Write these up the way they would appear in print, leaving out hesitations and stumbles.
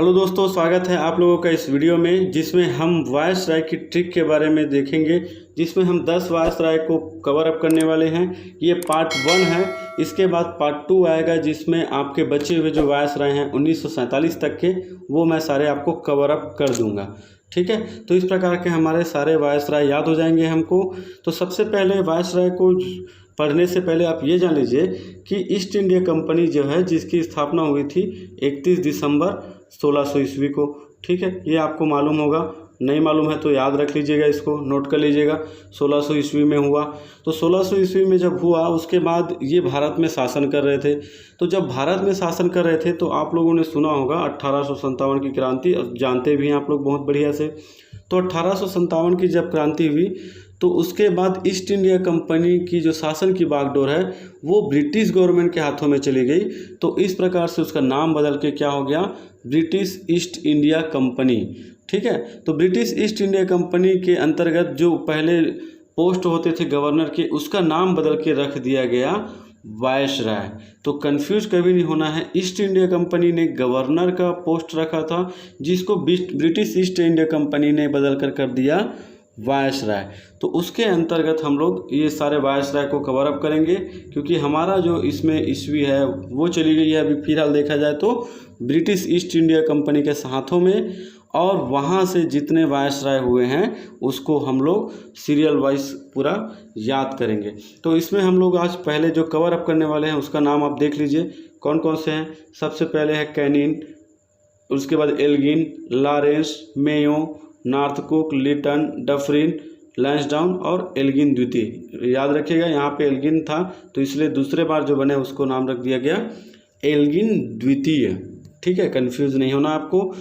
Hello दोस्तों, स्वागत है आप लोगों का इस वीडियो में जिसमें हम वायसराय की ट्रिक के बारे में देखेंगे, जिसमें हम 10 वायसराय को कवर अप करने वाले हैं। ये पार्ट 1 है। इसके बाद पार्ट 2 आएगा जिसमें आपके बचे हुए जो वायसराय हैं 1947 तक के, वो मैं सारे आपको कवर अप कर दूंगा। ठीक है, तो इस प्रकार के हमारे सारे वायसराय याद हो जाएंगे हमको। तो सबसे पहले वायसराय को पढ़ने से पहले आप ये जान लीजिए कि ईस्ट इंडिया कंपनी जो है, जिसकी स्थापना हुई थी 31 दिसंबर 1600 ईस्वी को। ठीक है, ये आपको मालूम होगा, नहीं मालूम है तो याद रख लीजिएगा, इसको नोट कर लीजिएगा। 1600 ईस्वी में हुआ। तो 1600 ईस्वी में जब हुआ उसके बाद ये भारत में शासन कर रहे थे। तो जब भारत में शासन कर रहे थे तो आप लोगों ने सुना होगा 1857 की क्रांति, जानते भी हैं आप लोग बहुत बढ़िया से। तो 1857 की जब क्रांति हुई तो उसके बाद ईस्ट इंडिया कंपनी की जो शासन की बागडोर है वो ब्रिटिश गवर्नमेंट के हाथों में चली गई। तो इस प्रकार से उसका नाम बदल के क्या हो गया, ब्रिटिश ईस्ट इंडिया कंपनी। ठीक है, तो ब्रिटिश ईस्ट इंडिया कंपनी के अंतर्गत जो पहले पोस्ट होते थे गवर्नर के, उसका नाम बदल के रख दिया गया वायसराय। तो कंफ्यूज कभी नहीं होना है। ईस्ट इंडिया कंपनी ने गवर्नर का पोस्ट रखा था, जिसको ब्रिटिश ईस्ट इंडिया कंपनी ने बदल कर दिया वायसराय। तो उसके अंतर्गत हम लोग ये सारे वायसराय को कवर अप करेंगे, क्योंकि हमारा जो इसमें ईस्वी है वो चली गई है अभी फिलहाल देखा जाए तो ब्रिटिश ईस्ट इंडिया कंपनी के हाथों में। और वहाँ से जितने वायसराय हुए हैं उसको हम लोग सीरियल वाइज पूरा याद करेंगे। तो इसमें हम लोग आज पहले जो कवर अप करने वाले हैं उसका नाम आप देख लीजिए कौन कौन से हैं। सबसे पहले है कैनिन, उसके बाद Elgin, Lawrence, Mayo, Northbrook, Lytton, Dufferin, Lansdowne और एल्गिन द्वितीय। याद रखिएगा, यहाँ पे एल्गिन था तो इसलिए दूसरे बार जो बने उसको नाम रख दिया गया एल्गिन द्वितीय। ठीक है, कंफ्यूज नहीं होना आपको।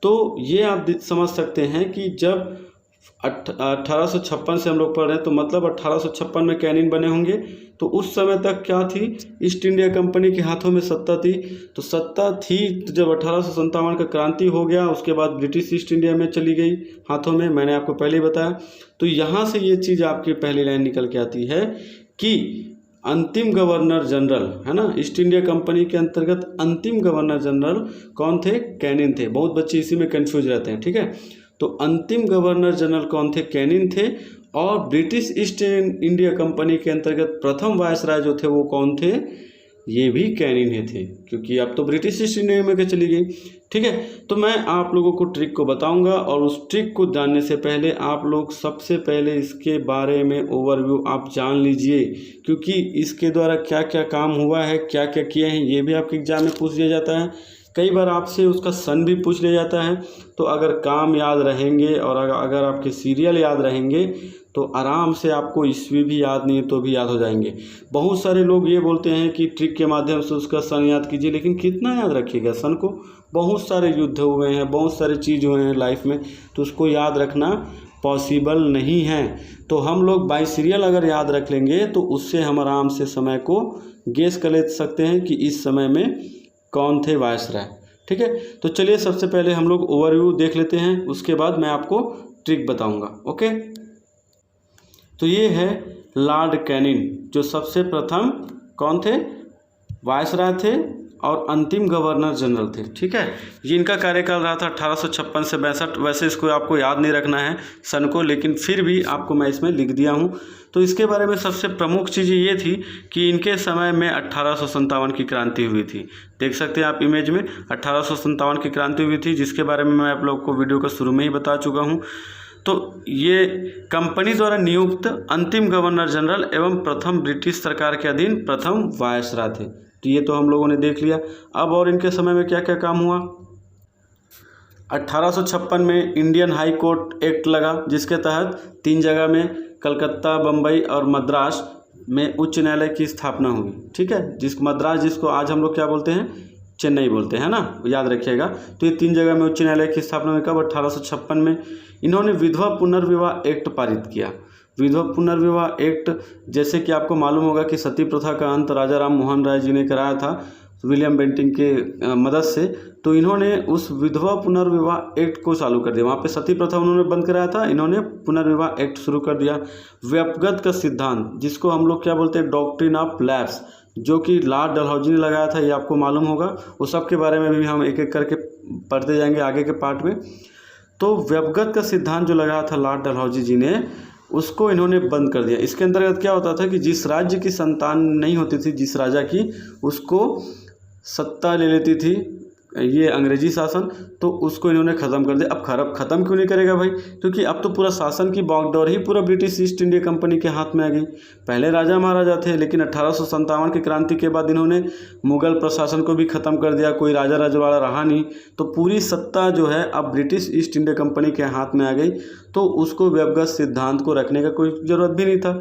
तो ये आप समझ सकते हैं कि जब 1856 से हम लोग पढ़ रहे हैं तो मतलब 1856 में कैनिन बने होंगे। तो उस समय तक क्या थी, ईस्ट इंडिया कंपनी के हाथों में सत्ता थी। तो सत्ता थी तो जब 1857 का क्रांति हो गया उसके बाद ब्रिटिश ईस्ट इंडिया में चली गई हाथों में, मैंने आपको पहले ही बताया। तो यहाँ से ये चीज़ आपकी पहली लाइन निकल के आती है कि अंतिम गवर्नर जनरल है ना, ईस्ट इंडिया कंपनी के अंतर्गत अंतिम गवर्नर जनरल कौन थे, कैनिन थे। बहुत बच्चे इसी में कंफ्यूज रहते हैं। ठीक है, तो अंतिम गवर्नर जनरल कौन थे, कैनिन थे। और ब्रिटिश ईस्ट इंडिया कंपनी के अंतर्गत प्रथम वायसराय जो थे वो कौन थे, ये भी कैनिन ही थे, क्योंकि अब तो ब्रिटिश ईस्ट इंडिया में चली गई। ठीक है, तो मैं आप लोगों को ट्रिक को बताऊंगा और उस ट्रिक को जानने से पहले आप लोग सबसे पहले इसके बारे में ओवरव्यू आप जान लीजिए, क्योंकि इसके द्वारा क्या क्या काम हुआ है, क्या क्या किए हैं, ये भी आपके एग्जाम में पूछ लिया जाता है। कई बार आपसे उसका सन भी पूछ लिया जाता है। तो अगर काम याद रहेंगे और अगर आपके सीरियल याद रहेंगे तो आराम से आपको ईस्वी भी याद नहीं है तो भी याद हो जाएंगे। बहुत सारे लोग ये बोलते हैं कि ट्रिक के माध्यम से उसका सन याद कीजिए, लेकिन कितना याद रखिएगा सन को। बहुत सारे युद्ध हुए हैं, बहुत सारे चीज़ हुए हैं लाइफ में, तो उसको याद रखना पॉसिबल नहीं है। तो हम लोग बाय सीरियल अगर याद रख लेंगे तो उससे हम आराम से समय को गेस कर ले सकते हैं कि इस समय में कौन थे वायसराय। ठीक है, तो चलिए सबसे पहले हम लोग ओवरव्यू देख लेते हैं, उसके बाद मैं आपको ट्रिक बताऊंगा। ओके, तो ये है लॉर्ड कैनिन, जो सबसे प्रथम कौन थे, वायसराय थे और अंतिम गवर्नर जनरल थे। ठीक है, जिनका कार्यकाल रहा था 1856 से 62। वैसे इसको आपको याद नहीं रखना है सन को, लेकिन फिर भी आपको मैं इसमें लिख दिया हूँ। तो इसके बारे में सबसे प्रमुख चीज़ ये थी कि इनके समय में 1857 की क्रांति हुई थी। देख सकते हैं आप इमेज में 1857 की क्रांति हुई थी, जिसके बारे में मैं आप लोग को वीडियो का शुरू में ही बता चुका हूँ। तो ये कंपनी द्वारा नियुक्त अंतिम गवर्नर जनरल एवं प्रथम ब्रिटिश सरकार के अधीन प्रथम वायसराय थे। तो ये तो हम लोगों ने देख लिया। अब और इनके समय में क्या क्या काम हुआ। 1856 में इंडियन हाई कोर्ट एक्ट लगा, जिसके तहत 3 जगह में कलकत्ता, बम्बई और मद्रास में उच्च न्यायालय की स्थापना हुई। ठीक है, मद्रास जिसको आज हम लोग क्या बोलते हैं, चेन्नई बोलते हैं ना, याद रखिएगा। तो ये 3 जगह में उच्च न्यायालय की स्थापना हुई कब, 1856 में। इन्होंने विधवा पुनर्विवाह एक्ट पारित किया। विधवा पुनर्विवाह एक्ट, जैसे कि आपको मालूम होगा कि सती प्रथा का अंत राजा राम मोहन राय जी ने कराया था विलियम बेंटिंक के मदद से। तो इन्होंने उस विधवा पुनर्विवाह एक्ट को चालू कर दिया। वहाँ पे सती प्रथा उन्होंने बंद कराया था, इन्होंने पुनर्विवाह एक्ट शुरू कर दिया। व्यपगत का सिद्धांत, जिसको हम लोग क्या बोलते हैं, डॉक्ट्रिन ऑफ लैप्स, जो कि लॉर्ड डलहौजी ने लगाया था, ये आपको मालूम होगा। उस सब के बारे में भी हम एक एक करके पढ़ते जाएंगे आगे के पार्ट में। तो व्यवगत का सिद्धांत जो लगाया था लॉर्ड डलहौजी जी ने, उसको इन्होंने बंद कर दिया। इसके अंतर्गत क्या होता था कि जिस राज्य की संतान नहीं होती थी, जिस राजा की, उसको सत्ता ले लेती थी ये अंग्रेजी शासन, तो उसको इन्होंने ख़त्म कर दिया। अब ख़त्म क्यों नहीं करेगा भाई, क्योंकि अब तो पूरा शासन की बागडोर ही पूरा ब्रिटिश ईस्ट इंडिया कंपनी के हाथ में आ गई। पहले राजा महाराजा थे, लेकिन 1857 की क्रांति के बाद इन्होंने मुगल प्रशासन को भी ख़त्म कर दिया, कोई राजा रजवाड़ा रहा नहीं, तो पूरी सत्ता जो है अब ब्रिटिश ईस्ट इंडिया कंपनी के हाथ में आ गई। तो उसको व्यवगत सिद्धांत को रखने का कोई ज़रूरत भी नहीं था,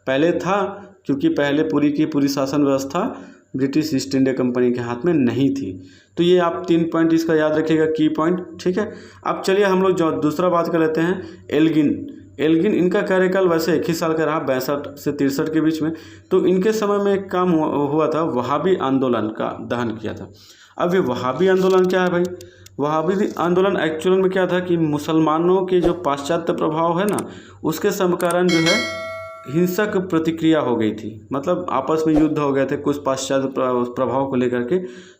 पहले था, क्योंकि पहले पूरी की पूरी शासन व्यवस्था ब्रिटिश ईस्ट इंडिया कंपनी के हाथ में नहीं थी। तो ये आप 3 पॉइंट इसका याद रखिएगा, की पॉइंट, ठीक है। अब चलिए हम लोग जो दूसरा बात कर लेते हैं, एल्गिन इनका कार्यकाल वैसे 1 ही साल का रहा, 62 से 63 के बीच में। तो इनके समय में एक काम हुआ था, वहाबी आंदोलन का दहन किया था। अब ये वहाबी आंदोलन क्या है भाई, वहाबी आंदोलन एक्चुअल में क्या था कि मुसलमानों के जो पाश्चात्य प्रभाव है ना, उसके कारण जो है हिंसक प्रतिक्रिया हो गई थी, मतलब आपस में युद्ध हो गए थे कुछ पाश्चात्य प्रभाव को लेकर के,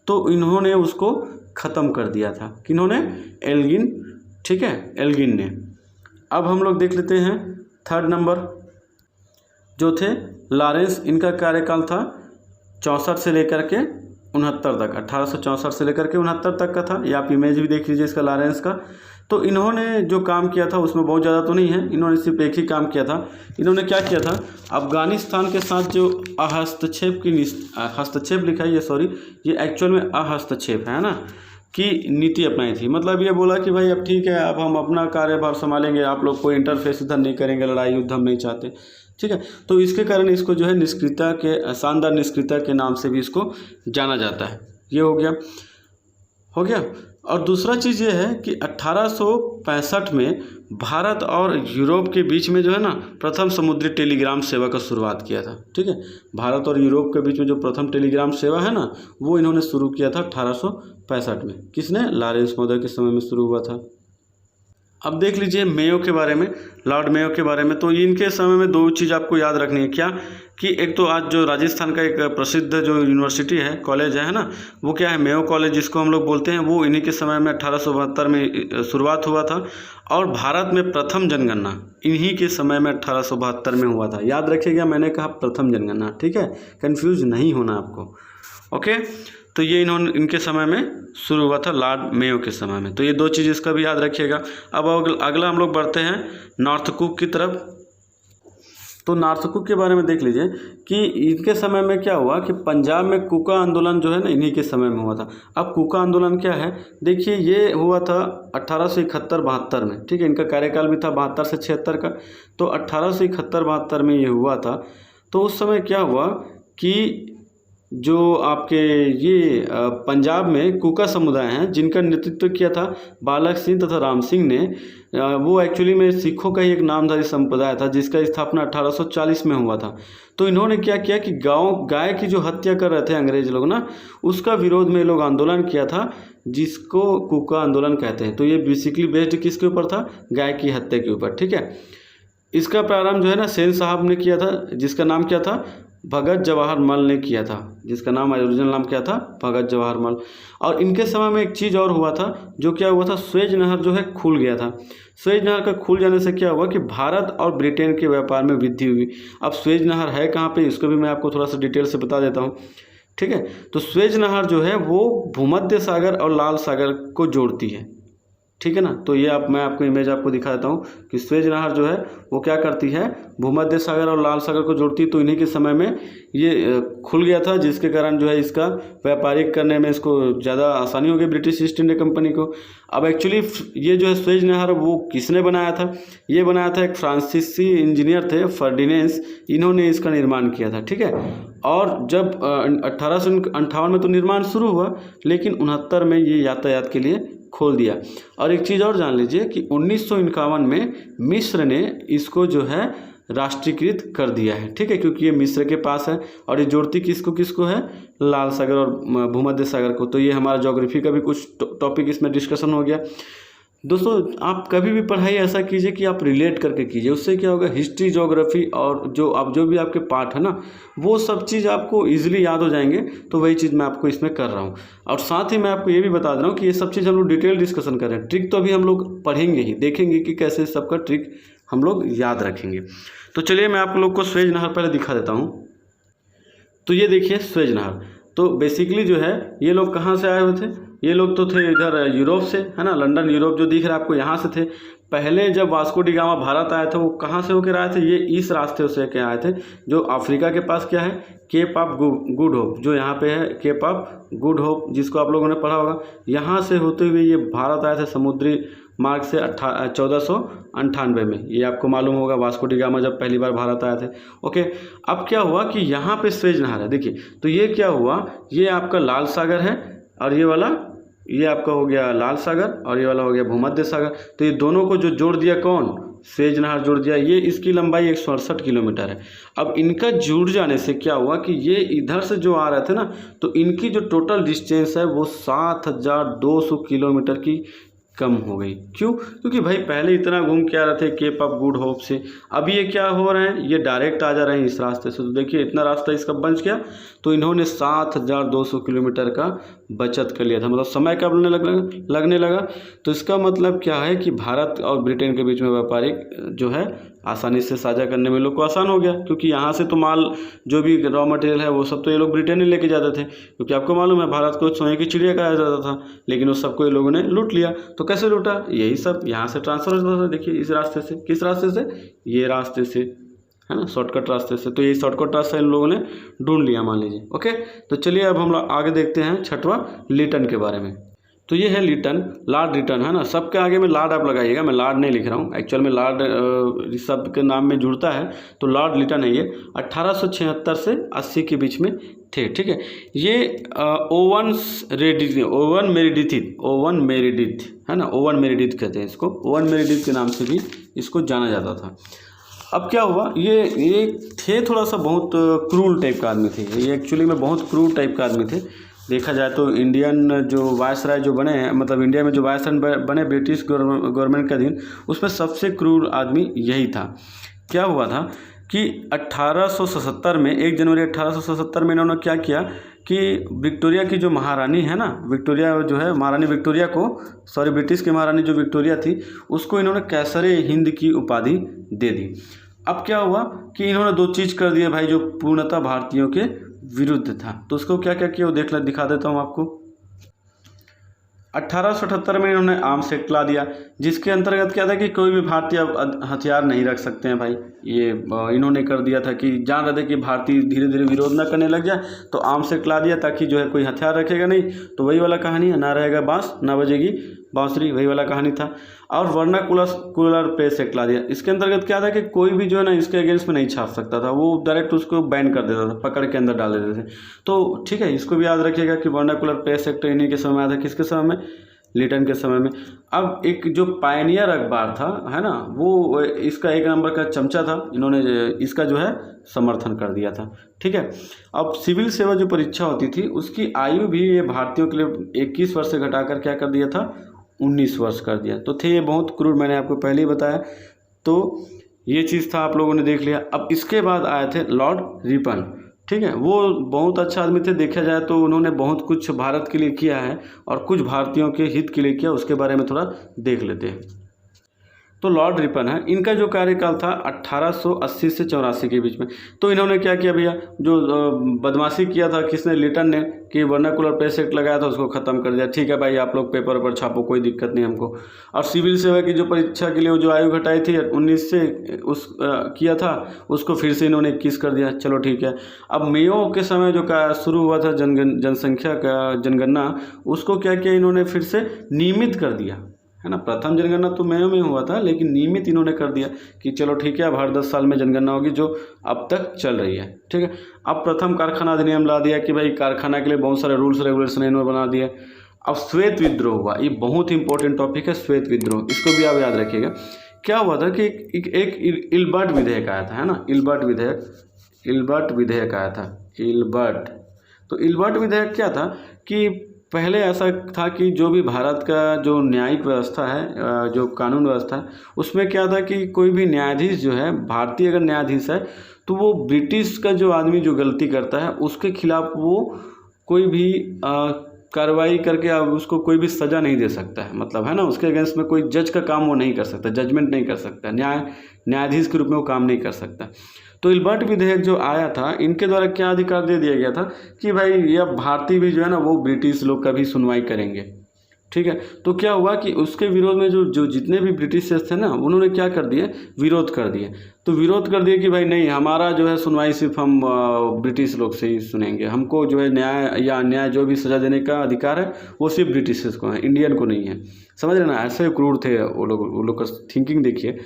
तो इन्होंने उसको ख़त्म कर दिया था। किन्होंने, एल्गिन, ठीक है, एल्गिन ने। अब हम लोग देख लेते हैं 3rd नंबर जो थे लॉरेंस, इनका कार्यकाल था 64 से लेकर के 69 तक, 1864 से लेकर के 69 तक का था। ये आप इमेज भी देख लीजिए इसका लॉरेंस का। तो इन्होंने जो काम किया था उसमें बहुत ज़्यादा तो नहीं है, इन्होंने सिर्फ एक ही काम किया था। इन्होंने क्या किया था, अफ़गानिस्तान के साथ जो हस्तक्षेप लिखा है, ये एक्चुअल में अहस्तक्षेप है ना, की नीति अपनाई थी। मतलब ये बोला कि भाई अब ठीक है, अब हम अपना कार्यभार संभालेंगे, आप लोग कोई इंटरफेस इधर नहीं करेंगे, लड़ाई युद्ध हम नहीं चाहते, ठीक है। तो इसके कारण इसको जो है निष्क्रियता के, शानदार निष्क्रियता के नाम से भी इसको जाना जाता है। ये हो गया। और दूसरा चीज़ ये है कि 1865 में भारत और यूरोप के बीच में जो है ना प्रथम समुद्री टेलीग्राम सेवा का शुरुआत किया था, ठीक है। भारत और यूरोप के बीच में जो प्रथम टेलीग्राम सेवा है ना, वो इन्होंने शुरू किया था 1865 में। किसने, लॉरेंस महोदय के समय में शुरू हुआ था। अब देख लीजिए मेयो के बारे में, लॉर्ड मेयो के बारे में। तो इनके समय में 2 चीज़ आपको याद रखनी है, क्या कि एक तो आज जो राजस्थान का एक प्रसिद्ध जो यूनिवर्सिटी है, कॉलेज है ना, वो क्या है, मेयो कॉलेज जिसको हम लोग बोलते हैं, वो इन्हीं के समय में 1872 में शुरुआत हुआ था। और भारत में प्रथम जनगणना इन्हीं के समय में 1872 में हुआ था। याद रखिएगा, मैंने कहा प्रथम जनगणना, ठीक है, कन्फ्यूज नहीं होना आपको, ओके। तो ये इनके समय में शुरू हुआ था, लॉर्ड मेयो के समय में। तो ये 2 चीज़ इसका भी याद रखिएगा। अब अगला हम लोग बढ़ते हैं नॉर्थ कुक की तरफ। तो नॉर्थ कुक के बारे में देख लीजिए कि इनके समय में क्या हुआ कि पंजाब में कुका आंदोलन जो है ना, इन्हीं के समय में हुआ था। अब कुका आंदोलन क्या है, देखिए ये हुआ था 1871-72 में, ठीक है। इनका कार्यकाल भी था 72 से 76 का। तो 1871-72 में ये हुआ था। तो उस समय क्या हुआ कि जो आपके ये पंजाब में कुका समुदाय हैं, जिनका नेतृत्व किया था बालक सिंह तथा राम सिंह ने, वो एक्चुअली में सिखों का ही एक नामधारी संप्रदाय था, जिसका स्थापना 1840 में हुआ था। तो इन्होंने क्या किया कि गाय की जो हत्या कर रहे थे अंग्रेज लोग ना, उसका विरोध में लोग आंदोलन किया था, जिसको कुका आंदोलन कहते हैं। तो ये बेसिकली बेस्ड किसके ऊपर था, गाय की हत्या के ऊपर, ठीक है। इसका प्रारंभ जो है ना सेन साहब ने किया था, जिसका नाम क्या था, भगत जवाहर मल ने किया था, जिसका नाम ओरिजिनल नाम क्या था, भगत जवाहर मल। और इनके समय में एक चीज़ और हुआ था, जो क्या हुआ था, स्वेज नहर जो है खुल गया था। स्वेज नहर का खुल जाने से क्या हुआ कि भारत और ब्रिटेन के व्यापार में वृद्धि हुई। अब स्वेज नहर है कहाँ पे, इसको भी मैं आपको थोड़ा सा डिटेल से बता देता हूँ, ठीक है। तो स्वेज नहर जो है वो भूमध्य सागर और लाल सागर को जोड़ती है, ठीक है ना। तो ये मैं आपको इमेज आपको दिखा देता हूँ कि स्वेज नहर जो है वो क्या करती है, भूमध्य सागर और लाल सागर को जोड़ती है। तो इन्हीं के समय में ये खुल गया था, जिसके कारण जो है इसका व्यापारिक करने में इसको ज़्यादा आसानी हो गई ब्रिटिश ईस्ट इंडिया कंपनी को। अब एक्चुअली ये जो है स्वेज नहर वो किसने बनाया था, ये बनाया था एक फ्रांसीसी इंजीनियर थे, फर्डिनेंस, इन्होंने इसका निर्माण किया था, ठीक है। और जब 1858 में तो निर्माण शुरू हुआ, लेकिन 69 में ये यातायात के लिए खोल दिया। और एक चीज़ और जान लीजिए कि 1951 में मिस्र ने इसको जो है राष्ट्रीयकृत कर दिया है, ठीक है, क्योंकि ये मिस्र के पास है और ये जोड़ती किसको है, लाल सागर और भूमध्य सागर को। तो ये हमारा ज्योग्राफी का भी कुछ टॉपिक इसमें डिस्कशन हो गया। दोस्तों आप कभी भी पढ़ाई ऐसा कीजिए कि आप रिलेट करके कीजिए, उससे क्या होगा, हिस्ट्री, ज्योग्राफी और जो भी आपके पार्ट है ना, वो सब चीज़ आपको इजीली याद हो जाएंगे। तो वही चीज़ मैं आपको इसमें कर रहा हूँ। और साथ ही मैं आपको ये भी बता दे रहा हूँ कि ये सब चीज़ हम लोग डिटेल डिस्कशन कर रहे हैं। ट्रिक तो अभी हम लोग पढ़ेंगे ही, देखेंगे कि कैसे सबका ट्रिक हम लोग याद रखेंगे। तो चलिए मैं आप लोग को स्वेज नहर पहले दिखा देता हूँ। तो ये देखिए स्वेज नहर, तो बेसिकली जो है ये लोग कहाँ से आए हुए थे, ये लोग तो थे इधर यूरोप से, है ना, लंदन यूरोप जो दिख रहा है आपको यहाँ से थे। पहले जब वास्को डी गामा भारत आए थे वो कहाँ से होकर आए थे, ये इस रास्ते से के आए थे जो अफ्रीका के पास क्या है, केप ऑफ गुड होप, जो यहाँ पे है केप ऑफ गुड होप, जिसको आप लोगों ने पढ़ा होगा। यहाँ से होते हुए ये भारत आए थे समुद्री मार्ग से 1498 में। ये आपको मालूम होगा वास्को डी गामा जब पहली बार भारत आए थे। ओके, अब क्या हुआ कि यहाँ पे स्वेज नहर है, देखिए। तो ये क्या हुआ, ये आपका लाल सागर है और ये वाला ये आपका हो गया लाल सागर और ये वाला हो गया भूमध्य सागर। तो ये दोनों को जो जोड़ दिया कौन, स्वेज नहर जोड़ दिया। ये इसकी लंबाई 168 किलोमीटर है। अब इनका जुड़ जाने से क्या हुआ कि ये इधर से जो आ रहे थे ना, तो इनकी जो टोटल डिस्टेंस है वो 7200 किलोमीटर की कम हो गई। क्यों, क्योंकि भाई पहले इतना घूम के आ रहे थे केप ऑफ गुड होप से, अब ये क्या हो रहे हैं, ये डायरेक्ट आ जा रहे हैं इस रास्ते से। तो देखिए इतना रास्ता इसका बच गया, तो इन्होंने 7200 किलोमीटर का बचत कर लिया था, मतलब समय कब लगने लगा। तो इसका मतलब क्या है कि भारत और ब्रिटेन के बीच में व्यापारिक जो है आसानी से साझा करने में लोग को आसान हो गया, क्योंकि यहाँ से तो माल जो भी रॉ मटेरियल है वो सब तो ये लोग ब्रिटेन ही लेके जाते थे, क्योंकि आपको मालूम है भारत को सोने की चिड़िया कहा जाता था, लेकिन उस सबको ये लोगों ने लूट लिया। तो कैसे लूटा, यही सब यहाँ से ट्रांसफर होता था। देखिए इस रास्ते से, किस रास्ते से, ये रास्ते से, है ना, शॉर्टकट रास्ते से। तो ये शॉर्टकट रास्ता इन लोगों ने ढूंढ लिया मान लीजिए। ओके, तो चलिए अब हम लोग आगे देखते हैं छठवां लिटन के बारे में। तो ये है लिटन, लॉर्ड लिटन, है ना, सबके आगे में लॉर्ड आप लगाइएगा, मैं लॉर्ड नहीं लिख रहा हूँ, एक्चुअल में लॉर्ड शब्द के नाम में जुड़ता है, तो लॉर्ड लिटन है। ये 1876 से 80 के बीच में थे, ठीक है। ये ओवन मेरिडिथ, है ना, ओवन मेरिडिथ कहते हैं इसको, ओवन मेरिडिथ के नाम से भी इसको जाना जाता था। अब क्या हुआ, ये थे थोड़ा सा बहुत क्रूल टाइप का आदमी थे, ये एक्चुअली में बहुत क्रूल टाइप का आदमी थे। देखा जाए तो इंडियन जो वायसराय जो बने हैं, मतलब इंडिया में जो वायसराय बने ब्रिटिश गवर्नमेंट के अधीन, उसमें सबसे क्रूर आदमी यही था। क्या हुआ था कि 1877 में 1 जनवरी 1877 में इन्होंने क्या किया कि विक्टोरिया की जो महारानी है ना, विक्टोरिया जो है, महारानी विक्टोरिया को, सॉरी ब्रिटिश की महारानी जो विक्टोरिया थी, उसको इन्होंने कैसरे हिंद की उपाधि दे दी। अब क्या हुआ कि इन्होंने 2 चीज़ कर दिया भाई जो पूर्णतः भारतीयों के विरुद्ध था। तो उसको क्या क्या किया वो दिखा देता हूँ आपको। 1878 में इन्होंने आर्म्स एक्ट ला दिया, जिसके अंतर्गत क्या था कि कोई भी भारतीय हथियार नहीं रख सकते हैं भाई। ये इन्होंने कर दिया था कि जान रहे थे कि भारतीय धीरे धीरे विरोध ना करने लग जाए, तो आर्म्स एक्ट ला दिया ताकि जो है कोई हथियार रखेगा नहीं। तो वही वाला कहानी है, ना रहेगा बांस ना बजेगी बांसुरी, वही वाला कहानी था। और वर्नाकुलर प्रेस एक्ट ला दिया। इसके अंतर्गत क्या था कि कोई भी जो है ना इसके अगेंस्ट में नहीं छाप सकता था, वो डायरेक्ट उसको बैन कर देता था, पकड़ के अंदर डाल देते थे। तो ठीक है, इसको भी याद रखिएगा कि वर्नाकुलर प्रेस एक्ट इन्हीं के समय में आया था। किसके समय में, लिटन के समय में। अब एक जो पायनियर अखबार था, है ना, वो इसका 1 नंबर का चमचा था, इन्होंने इसका जो है समर्थन कर दिया था, ठीक है। अब सिविल सेवा जो परीक्षा होती थी उसकी आयु भी ये भारतीयों के लिए 21 वर्ष से घटाकर क्या कर दिया था, 19 वर्ष कर दिया। तो थे ये बहुत क्रूर, मैंने आपको पहले ही बताया। तो ये चीज़ था, आप लोगों ने देख लिया। अब इसके बाद आए थे लॉर्ड रिपन, ठीक है। वो बहुत अच्छा आदमी थे, देखा जाए तो उन्होंने बहुत कुछ भारत के लिए किया है और कुछ भारतीयों के हित के लिए किया, उसके बारे में थोड़ा देख लेते हैं। तो लॉर्ड रिपन है, इनका जो कार्यकाल था 1880 से 84 के बीच में। तो इन्होंने क्या किया भैया, जो बदमाशी किया था किसने, लिटन ने, कि वर्नाकुलर प्रेस एक्ट लगाया था उसको ख़त्म कर दिया। ठीक है भाई, आप लोग पेपर पर छापो, कोई दिक्कत नहीं हमको। और सिविल सेवा की जो परीक्षा के लिए जो आयु घटाई थी 19 से किया था, उसको फिर से इन्होंने 21 कर दिया। चलो ठीक है। अब मेयो के समय जो शुरू हुआ था जनसंख्या का जनगणना, उसको क्या किया इन्होंने, फिर से नियमित कर दिया, है ना। प्रथम जनगणना तो मेयो में हुआ था, लेकिन नियमित इन्होंने कर दिया कि चलो ठीक है, अब हर 10 साल में जनगणना होगी, जो अब तक चल रही है, ठीक है। अब प्रथम कारखाना अधिनियम ला दिया कि भाई कारखाना के लिए बहुत सारे रूल्स रेगुलेशन इन्होंने बना दिए। अब श्वेत विद्रोह हुआ, ये बहुत इंपॉर्टेंट टॉपिक है, श्वेत विद्रोह, इसको भी आप याद रखिएगा। क्या हुआ था कि एक इल्बर्ट विधेयक आया था, है ना, इल्बर्ट विधेयक आया था, इल्बर्ट। तो इल्बर्ट विधेयक क्या था कि पहले ऐसा था कि जो भी भारत का जो न्यायिक व्यवस्था है, जो कानून व्यवस्था है, उसमें क्या था कि कोई भी न्यायाधीश जो है, भारतीय अगर न्यायाधीश है तो वो ब्रिटिश का जो आदमी जो गलती करता है उसके खिलाफ वो कोई भी कार्रवाई करके अब उसको कोई भी सज़ा नहीं दे सकता है, मतलब है ना, उसके अगेंस्ट में कोई जज का काम वो नहीं कर सकता, जजमेंट नहीं कर सकता, न्यायाधीश के रूप में वो काम नहीं कर सकता। तो इल्बर्ट विधेयक जो आया था, इनके द्वारा क्या अधिकार दे दिया गया था कि भाई ये भारतीय भी जो है ना वो ब्रिटिश लोग का भी सुनवाई करेंगे। ठीक है, तो क्या हुआ कि उसके विरोध में जो जितने भी ब्रिटिशर्स थे ना, उन्होंने क्या कर दिए, विरोध कर दिए। तो विरोध कर दिए कि भाई नहीं, हमारा जो है सुनवाई सिर्फ हम ब्रिटिश लोग से ही सुनेंगे, हमको जो है न्याय या अन्याय जो भी सज़ा देने का अधिकार है वो सिर्फ ब्रिटिशर्स को है, इंडियन को नहीं है। समझ रहे ना, ऐसे क्रूर थे वो लोग का थिंकिंग देखिए।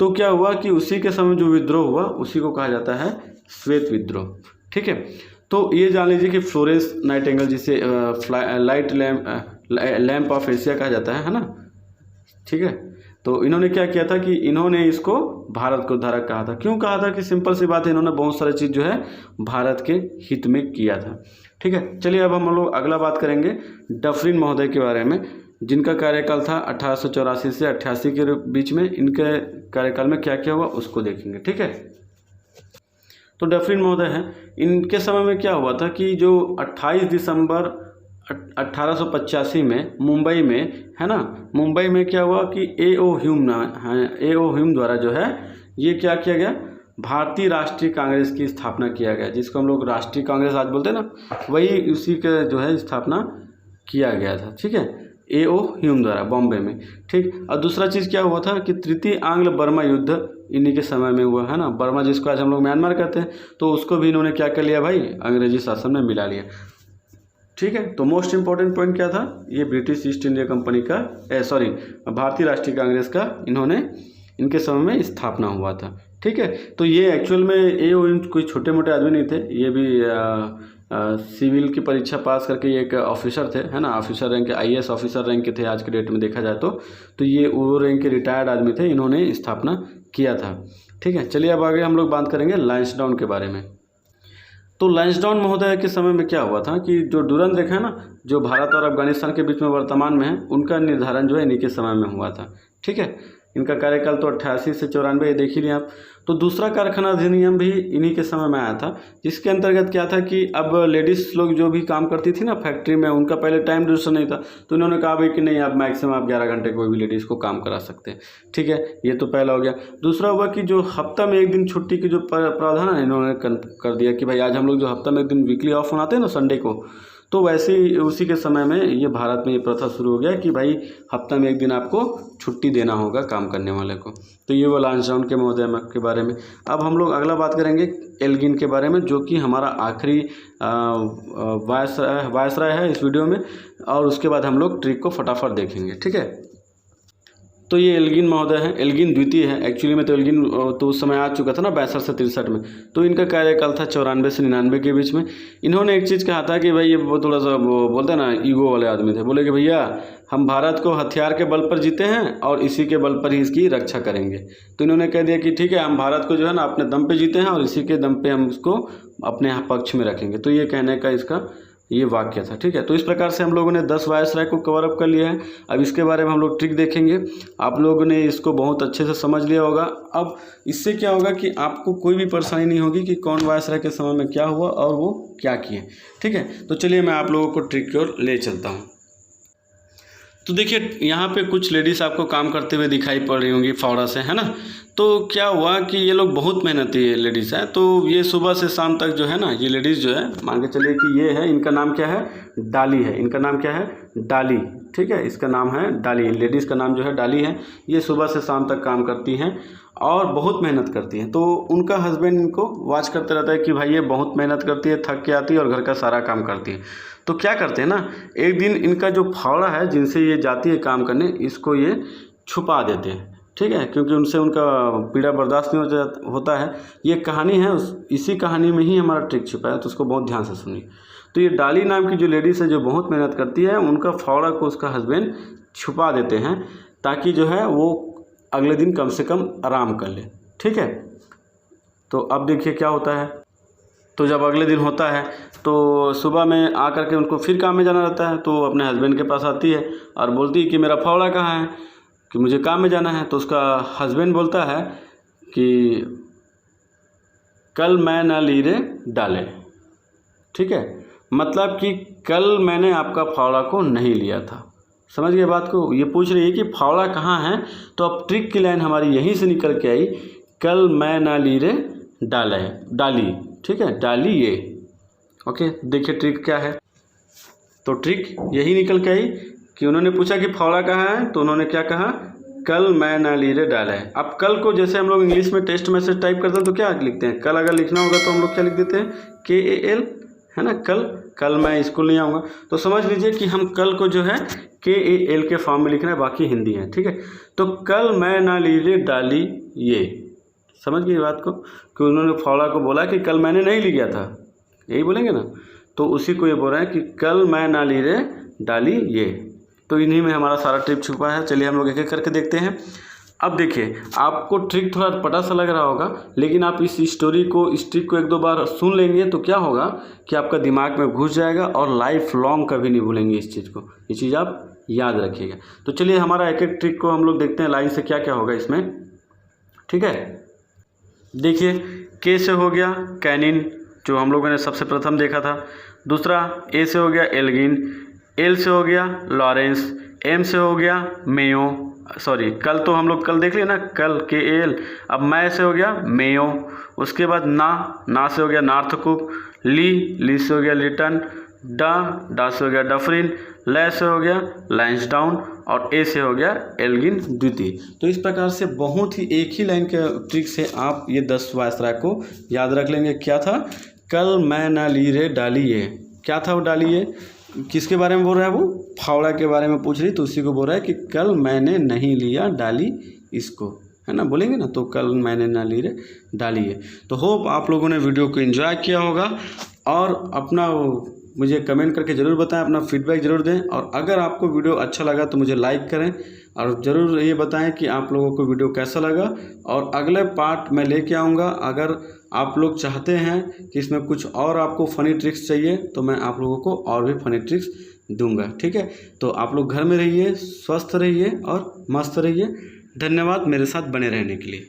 तो क्या हुआ कि उसी के समय जो विद्रोह हुआ उसी को कहा जाता है श्वेत विद्रोह। ठीक है, तो ये जान लीजिए कि फ्लोरेंस नाइटिंगेल, जिसे लाइट लैम्प ऑफ एशिया कहा जाता है ना। ठीक है, तो इन्होंने क्या किया था कि इन्होंने इसको भारत को धारक कहा था। क्यों कहा था कि सिंपल सी बात है, इन्होंने बहुत सारी चीज़ जो है भारत के हित में किया था। ठीक है, चलिए अब हम लोग अगला बात करेंगे डफरिन महोदय के बारे में, जिनका कार्यकाल था 1884 से 88 के बीच में। इनके कार्यकाल में क्या क्या हुआ उसको देखेंगे। ठीक है, तो डफरिन महोदय हैं, इनके समय में क्या हुआ था कि जो 28 दिसंबर 1885 में मुंबई में, है ना, मुंबई में क्या हुआ कि A.O. ह्यूम द्वारा जो है ये क्या किया गया, भारतीय राष्ट्रीय कांग्रेस की स्थापना किया गया, जिसको हम लोग राष्ट्रीय कांग्रेस आज बोलते हैं ना, वही उसी का जो है स्थापना किया गया था। ठीक है, A.O. ह्यूम द्वारा बॉम्बे में। ठीक, और दूसरा चीज़ क्या हुआ था कि तृतीय आंग्ल बर्मा युद्ध इन्हीं के समय में हुआ, है ना। बर्मा जिसको आज हम लोग म्यांमार कहते हैं, तो उसको भी इन्होंने क्या कर लिया भाई, अंग्रेजी शासन में मिला लिया। ठीक है, तो मोस्ट इंपॉर्टेंट पॉइंट क्या था, ये ब्रिटिश ईस्ट इंडिया कंपनी का भारतीय राष्ट्रीय कांग्रेस का इनके समय में स्थापना हुआ था। ठीक है, तो ये एक्चुअल में A.O. ह्यूम कोई छोटे मोटे आदमी नहीं थे, ये भी सिविल की परीक्षा पास करके एक ऑफिसर थे, है ना, ऑफिसर रैंक के, IAS ऑफिसर रैंक के थे आज के डेट में देखा जाए तो ये वो रैंक के रिटायर्ड आदमी थे, इन्होंने स्थापना किया था। ठीक है, चलिए अब आगे हम लोग बात करेंगे लांसडाउन के बारे में। तो लांसडाउन महोदय के समय में क्या हुआ था कि जो डुरंड रेखा है ना, जो भारत और अफगानिस्तान के बीच में वर्तमान में है, उनका निर्धारण जो है इन्हीं के समय में हुआ था। ठीक है, इनका कार्यकाल तो 88 से 94, ये देख ही लिया आप। तो दूसरा कारखाना अधिनियम भी इन्हीं के समय में आया था, जिसके अंतर्गत क्या था कि अब लेडीज़ लोग जो भी काम करती थी ना फैक्ट्री में, उनका पहले टाइम ड्यूरेशन नहीं था, तो इन्होंने कहा भाई कि नहीं, आप मैक्सिमम आप 11 घंटे कोई भी लेडीज़ को काम करा सकते हैं। ठीक है, ये तो पहला हो गया। दूसरा हुआ कि जो हफ्ता में एक दिन छुट्टी की जो प्रावधान है, इन्होंने कर दिया कि भाई आज हम लोग जो हफ्ता में एक दिन वीकली ऑफ मनाते हैं ना, संडे को, तो वैसे ही उसी के समय में ये भारत में ये प्रथा शुरू हो गया कि भाई हफ्ता में एक दिन आपको छुट्टी देना होगा काम करने वाले को। तो ये वो लांसडाउन के महोदय के बारे में। अब हम लोग अगला बात करेंगे एल्गिन के बारे में, जो कि हमारा आखिरी वायसराय है इस वीडियो में, और उसके बाद हम लोग ट्रिक को फटाफट देखेंगे। ठीक है, तो ये एल्गिन महोदय हैं, एल्गिन द्वितीय है एक्चुअली में। तो एल्गिन तो उस समय आ चुका था ना 62 से 63 में, तो इनका कार्यकाल था 94 से 99 के बीच में। इन्होंने एक चीज़ कहा था कि भाई, ये वो थोड़ा सा बोलते हैं ना, ईगो वाले आदमी थे। बोले कि भैया हम भारत को हथियार के बल पर जीते हैं और इसी के बल पर ही इसकी रक्षा करेंगे। तो इन्होंने कह दिया कि ठीक है, हम भारत को जो है ना अपने दम पे जीते हैं और इसी के दम पे हम इसको अपने पक्ष में रखेंगे। तो ये कहने का इसका ये वाक्य था। ठीक है, तो इस प्रकार से हम लोगों ने 10 वायसराय को कवर अप कर लिया है। अब इसके बारे में हम लोग ट्रिक देखेंगे। आप लोगों ने इसको बहुत अच्छे से समझ लिया होगा। अब इससे क्या होगा कि आपको कोई भी परेशानी नहीं होगी कि कौन वायसराय के समय में क्या हुआ और वो क्या किए। ठीक है, तो चलिए मैं आप लोगों को ट्रिक की ओर ले चलता हूँ। तो देखिए, यहाँ पे कुछ लेडीज़ आपको काम करते हुए दिखाई पड़ रही होंगी फावड़ा से, है ना। तो क्या हुआ कि ये लोग बहुत मेहनती लेडीज़ हैं। तो ये सुबह से शाम तक जो है ना, ये लेडीज़ जो है, मान के चलिए कि ये है, इनका नाम क्या है, डाली है। इनका नाम क्या है, डाली। ठीक है, इसका नाम है डाली, लेडीज़ का नाम जो है डाली है। ये सुबह से शाम तक काम करती हैं और बहुत मेहनत करती हैं। तो उनका हस्बैंड इनको वॉच करते रहता है कि भाई ये बहुत मेहनत करती है, थक के आती है और घर का सारा काम करती है। तो क्या करते हैं ना, एक दिन इनका जो फावड़ा है जिनसे ये जाती है काम करने, इसको ये छुपा देते हैं। ठीक है, क्योंकि उनसे उनका पीड़ा बर्दाश्त नहीं होता है। ये कहानी है, इसी कहानी में ही हमारा ट्रिक छिपा है, तो उसको बहुत ध्यान से सुनिए। तो ये डाली नाम की जो लेडीज़ है, जो बहुत मेहनत करती है, उनका फावड़ा को उसका हस्बैंड छुपा देते हैं, ताकि जो है वो अगले दिन कम से कम आराम कर ले। ठीक है, तो अब देखिए क्या होता है। तो जब अगले दिन होता है तो सुबह में आकर के उनको फिर काम में जाना रहता है, तो अपने हस्बैंड के पास आती है और बोलती है कि मेरा फावड़ा कहाँ है, कि मुझे काम में जाना है। तो उसका हस्बैंड बोलता है कि कल मैं ना ली रे डाले, ठीक है, मतलब कि कल मैंने आपका फावड़ा को नहीं लिया था। समझ गए बात को। ये पूछ रही है कि फावड़ा कहाँ है, तो अब ट्रिक की लाइन हमारी यहीं से निकल के आई, कल मैं ना ली रे डाली, ठीक है, डाली ये। ओके, देखिए ट्रिक क्या है। तो ट्रिक यही निकल के आई कि उन्होंने पूछा कि फावड़ा कहाँ है, तो उन्होंने क्या कहा, कल मैं ना ली रे डाला है। अब कल को जैसे हम लोग इंग्लिश में टेस्ट मैसेज टाइप करते हैं तो क्या लिखते हैं, कल अगर लिखना होगा तो हम लोग क्या लिख देते हैं, KAL, है ना, कल मैं स्कूल नहीं आऊँगा। तो समझ लीजिए कि हम कल को जो है KAL के फॉर्म में लिखना है, बाकी हिंदी है, ठीक है। तो कल मैं ना ली रे डाली ये, समझ गई बात को, कि उन्होंने फावड़ा को बोला कि कल मैंने नहीं लिया था, यही बोलेंगे ना, तो उसी को ये बोल रहे हैं कि कल मैं ना ली रे डाली ये। तो इन्हीं में हमारा सारा ट्रिक छुपा है। चलिए हम लोग एक एक करके देखते हैं। अब देखिए, आपको ट्रिक थोड़ा पता सा लग रहा होगा, लेकिन आप इस स्टोरी को, इस ट्रिक को एक दो बार सुन लेंगे तो क्या होगा कि आपका दिमाग में घुस जाएगा और लाइफ लॉन्ग कभी नहीं भूलेंगे इस चीज़ को। ये चीज़ आप याद रखिएगा। तो चलिए हमारा एक एक ट्रिक को हम लोग देखते हैं लाइन से क्या क्या होगा इसमें, ठीक है। देखिए, K से हो गया कैनिन, जो हम लोगों ने सबसे प्रथम देखा था। दूसरा A से हो गया एल्गिन, L से हो गया लॉरेंस, M से हो गया मेयो, सॉरी कल तो हम लोग कल देख लिए ना, कल KAL। अब मैं से हो गया मेयो, उसके बाद ना से हो गया नार्थकुक, ली से हो गया लिटन, डा से हो गया डफरिन, ले से हो गया लैंसडाउन और ए से हो गया एल्गिन द्वितीय। तो इस प्रकार से बहुत ही एक ही लाइन के ट्रिक से आप ये 10 वायसराय को याद रख लेंगे। क्या था, कल मैं ना ली रे डाली ये, क्या था वो डाली ये, किसके बारे में बोल रहा है, वो फावड़ा के बारे में पूछ रही, तो उसी को बोल रहा है कि कल मैंने नहीं लिया डाली इसको, है ना, बोलेंगे ना, तो कल मैंने ना ली रे डाली है। तो होप आप लोगों ने वीडियो को एंजॉय किया होगा और अपना मुझे कमेंट करके ज़रूर बताएं, अपना फीडबैक ज़रूर दें। और अगर आपको वीडियो अच्छा लगा तो मुझे लाइक करें और ज़रूर ये बताएं कि आप लोगों को वीडियो कैसा लगा, और अगले पार्ट मैं लेके आऊँगा। अगर आप लोग चाहते हैं कि इसमें कुछ और आपको फ़नी ट्रिक्स चाहिए तो मैं आप लोगों को और भी फ़नी ट्रिक्स दूंगा, ठीक है। तो आप लोग घर में रहिए, स्वस्थ रहिए और मस्त रहिए। धन्यवाद मेरे साथ बने रहने के लिए।